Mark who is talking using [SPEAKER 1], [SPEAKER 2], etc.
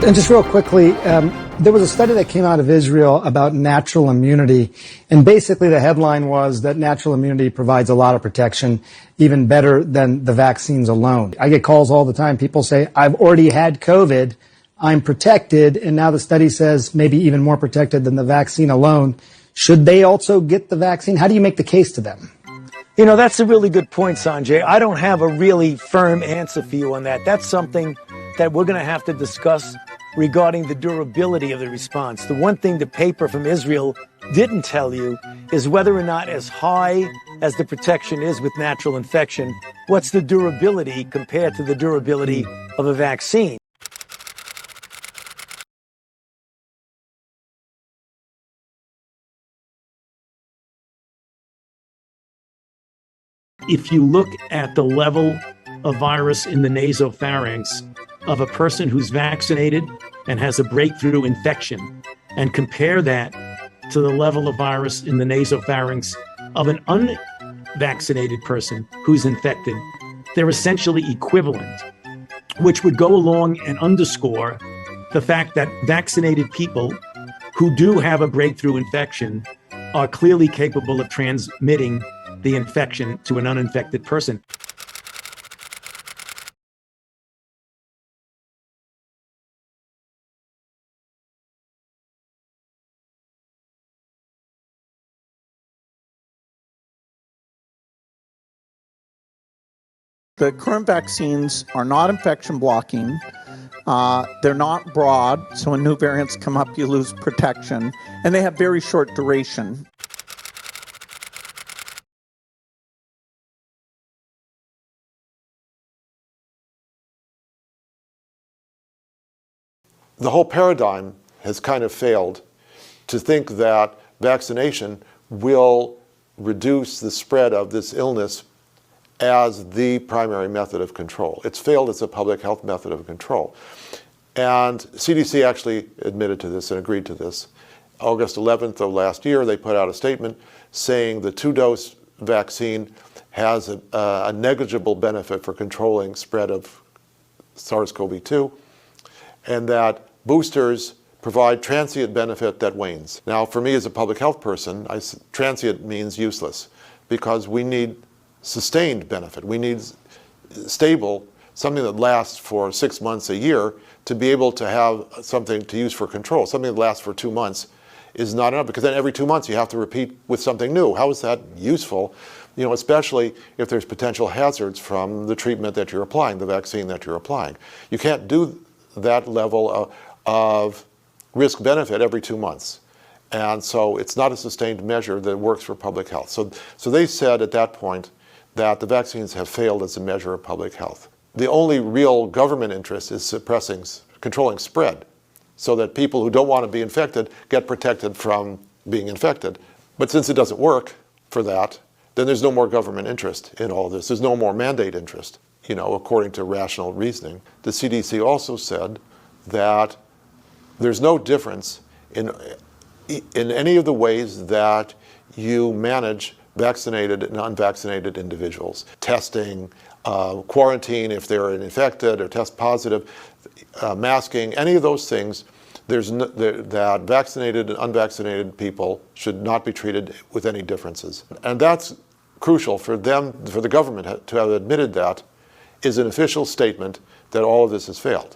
[SPEAKER 1] And just real quickly, there was a study that came out of Israel about natural immunity, and basically the headline was that natural immunity provides a lot of protection, even better than the vaccines alone. I get calls all the time. People say, I've already had COVID, I'm protected, and now the study says maybe even more protected than the vaccine alone. Should they also get the vaccine? How do you make the case to them?
[SPEAKER 2] You know, that's a really good point, Sanjay. I don't have a really firm answer for you on that. That's something that we're going to have to discuss regarding the durability of the response. The one thing the paper from Israel didn't tell you is whether or not, as high as the protection is with natural infection, what's the durability compared to the durability of a vaccine.
[SPEAKER 3] If you look at the level of virus in the nasopharynx of a person who's vaccinated and has a breakthrough infection, and compare that to the level of virus in the nasopharynx of an unvaccinated person who's infected, they're essentially equivalent, which would go along and underscore the fact that vaccinated people who do have a breakthrough infection are clearly capable of transmitting the infection to an uninfected person.
[SPEAKER 4] The current vaccines are not infection blocking. They're not broad, so when new variants come up, you lose protection, and they have very short duration.
[SPEAKER 5] The whole paradigm has kind of failed to think that vaccination will reduce the spread of this illness as the primary method of control. It's failed as a public health method of control. And CDC actually admitted to this and agreed to this. August 11th of last year, they put out a statement saying the two-dose vaccine has a negligible benefit for controlling spread of SARS-CoV-2, and that boosters provide transient benefit that wanes. Now, for me as a public health person, transient means useless, because we need sustained benefit. We need stable, something that lasts for 6 months, a year, to be able to have something to use for control. Something that lasts for 2 months is not enough, because then every 2 months you have to repeat with something new. How is that useful? You know, especially if there's potential hazards from the treatment that you're applying, the vaccine that you're applying. You can't do that level of risk benefit every 2 months. And so it's not a sustained measure that works for public health. So they said at that point that the vaccines have failed as a measure of public health. The only real government interest is controlling spread, so that people who don't want to be infected get protected from being infected. But since it doesn't work for that, then there's no more government interest in all this. There's no more mandate interest, you know, according to rational reasoning. The CDC also said that there's no difference in any of the ways that you manage vaccinated and unvaccinated individuals. Testing, quarantine if they're infected or test positive, masking, any of those things, that vaccinated and unvaccinated people should not be treated with any differences. And that's crucial for the government to have admitted that is an official statement that all of this has failed.